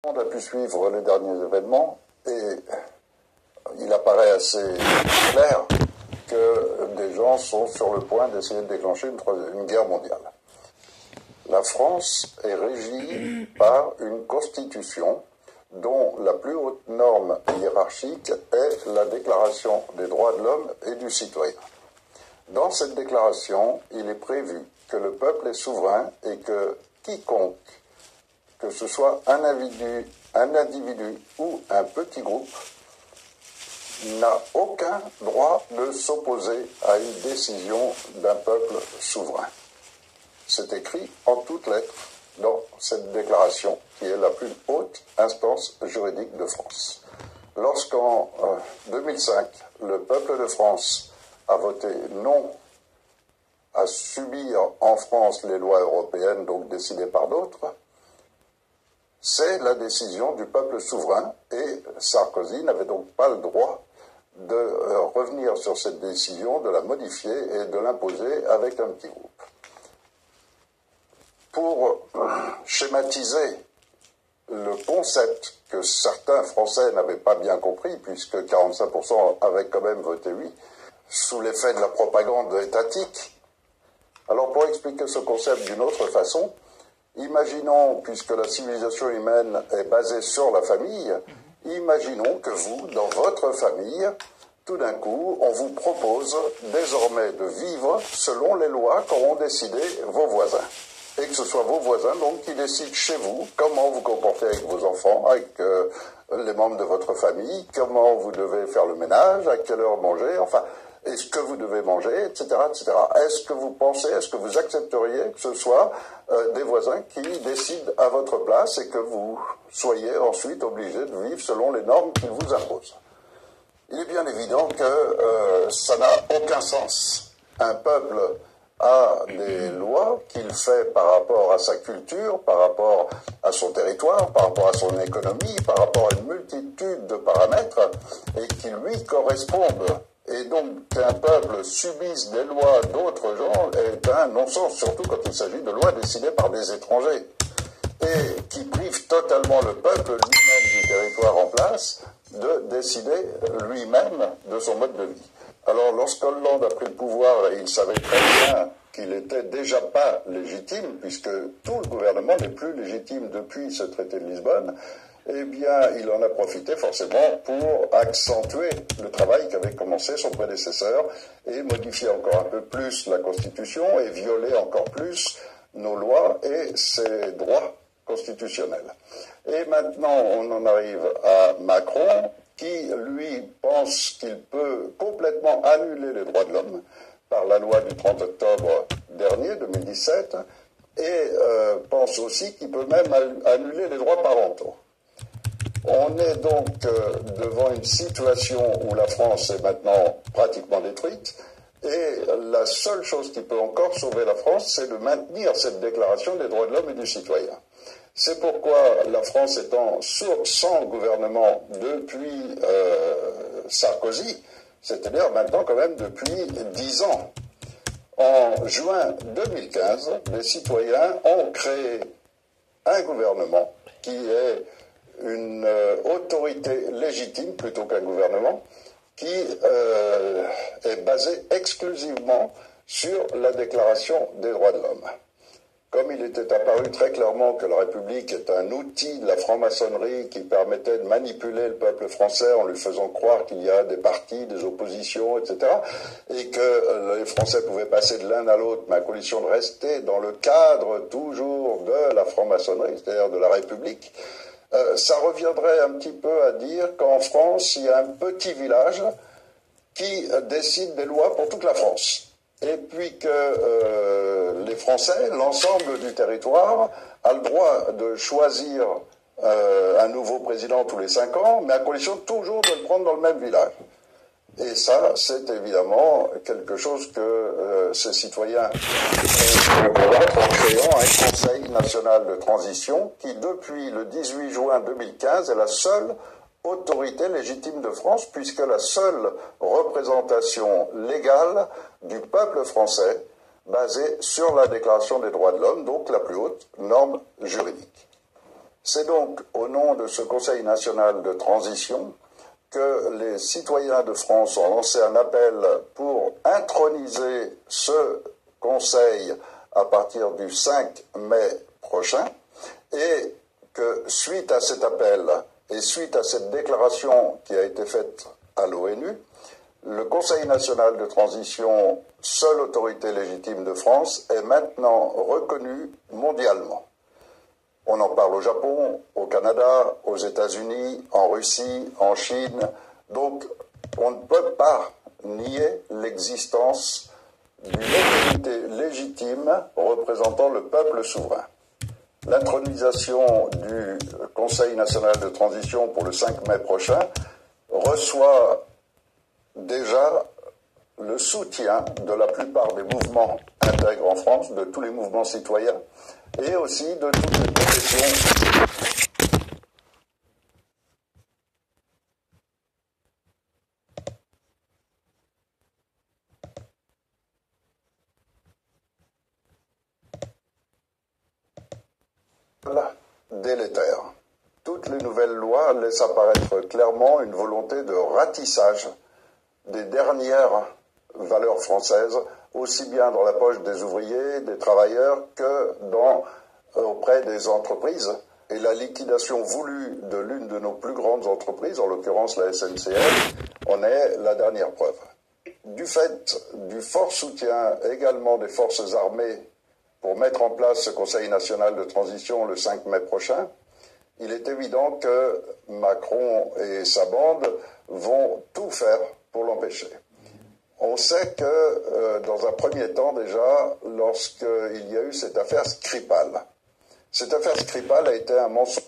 On a pu suivre les derniers événements et il apparaît assez clair que des gens sont sur le point d'essayer de déclencher une guerre mondiale. La France est régie par une constitution dont la plus haute norme hiérarchique est la Déclaration des droits de l'homme et du citoyen. Dans cette déclaration, il est prévu que le peuple est souverain et que quiconque, que ce soit un individu ou un petit groupe, n'a aucun droit de s'opposer à une décision d'un peuple souverain. C'est écrit en toutes lettres dans cette déclaration qui est la plus haute instance juridique de France. Lorsqu'en 2005, le peuple de France a voté non à subir en France les lois européennes, donc décidées par d'autres, c'est la décision du peuple souverain et Sarkozy n'avait donc pas le droit de revenir sur cette décision, de la modifier et de l'imposer avec un petit groupe. Pour schématiser le concept que certains Français n'avaient pas bien compris, puisque 45% avaient quand même voté oui, sous l'effet de la propagande étatique. Alors pour expliquer ce concept d'une autre façon, imaginons, puisque la civilisation humaine est basée sur la famille, imaginons que vous, dans votre famille, tout d'un coup, on vous propose désormais de vivre selon les lois qu'auront décidé vos voisins. Et que ce soit vos voisins, donc, qui décident chez vous comment vous comportez avec vos enfants, avec les membres de votre famille, comment vous devez faire le ménage, à quelle heure manger, enfin, est-ce que vous devez manger, etc., etc. Est-ce que vous pensez, est-ce que vous accepteriez que ce soit des voisins qui décident à votre place et que vous soyez ensuite obligés de vivre selon les normes qu'ils vous imposent? Il est bien évident que ça n'a aucun sens. Un peuple a des lois qu'il fait par rapport à sa culture, par rapport à son territoire, par rapport à son économie, par rapport à une multitude de paramètres, et qui lui correspondent. Et donc qu'un peuple subisse des lois d'autres gens est un non-sens, surtout quand il s'agit de lois décidées par des étrangers, et qui privent totalement le peuple lui-même du territoire en place de décider lui-même de son mode de vie. Alors, lorsque Hollande a pris le pouvoir, il savait très bien qu'il n'était déjà pas légitime, puisque tout le gouvernement n'est plus légitime depuis ce traité de Lisbonne, eh bien, il en a profité forcément pour accentuer le travail qu'avait commencé son prédécesseur et modifier encore un peu plus la Constitution et violer encore plus nos lois et ses droits constitutionnels. Et maintenant, on en arrive à Macron, qui, lui, pense qu'il peut complètement annuler les droits de l'homme par la loi du 30 octobre dernier, 2017, et pense aussi qu'il peut même annuler les droits parentaux. On est donc devant une situation où la France est maintenant pratiquement détruite, et la seule chose qui peut encore sauver la France, c'est de maintenir cette déclaration des droits de l'homme et du citoyen. C'est pourquoi la France étant sans gouvernement depuis Sarkozy, c'est-à-dire maintenant quand même depuis 10 ans, en juin 2015, les citoyens ont créé un gouvernement qui est une autorité légitime plutôt qu'un gouvernement, qui est basé exclusivement sur la Déclaration des droits de l'homme. Comme il était apparu très clairement que la République est un outil de la franc-maçonnerie qui permettait de manipuler le peuple français en lui faisant croire qu'il y a des partis, des oppositions, etc., et que les Français pouvaient passer de l'un à l'autre, mais à condition de rester dans le cadre toujours de la franc-maçonnerie, c'est-à-dire de la République, ça reviendrait un petit peu à dire qu'en France, il y a un petit village qui décide des lois pour toute la France. Et puis que les Français, l'ensemble du territoire, a le droit de choisir un nouveau président tous les 5 ans, mais à condition toujours de le prendre dans le même village. Et ça, c'est évidemment quelque chose que ces citoyens vont combattre en créant un Conseil national de transition qui, depuis le 18 juin 2015, est la seule autorité légitime de France, puisque la seule représentation légale du peuple français basée sur la Déclaration des droits de l'homme, donc la plus haute norme juridique. C'est donc au nom de ce Conseil national de transition que les citoyens de France ont lancé un appel pour introniser ce Conseil à partir du 5 mai prochain, et que suite à cet appel et suite à cette déclaration qui a été faite à l'ONU, le Conseil national de transition, seule autorité légitime de France, est maintenant reconnu mondialement. On en parle au Japon, au Canada, aux États-Unis, en Russie, en Chine. Donc, on ne peut pas nier l'existence d'une autorité légitime représentant le peuple souverain. L'intronisation du Conseil national de transition pour le 5 mai prochain reçoit déjà le soutien de la plupart des mouvements intègres en France, de tous les mouvements citoyens, et aussi de toutes les professions. Délétère. Toutes les nouvelles lois laissent apparaître clairement une volonté de ratissage des dernières valeurs françaises, aussi bien dans la poche des ouvriers, des travailleurs, que auprès des entreprises. Et la liquidation voulue de l'une de nos plus grandes entreprises, en l'occurrence la SNCF, en est la dernière preuve. Du fait du fort soutien également des forces armées pour mettre en place ce Conseil national de transition le 5 mai prochain, il est évident que Macron et sa bande vont tout faire pour l'empêcher. On sait que, dans un premier temps déjà, lorsqu'il y a eu cette affaire Skripal a été un mensonge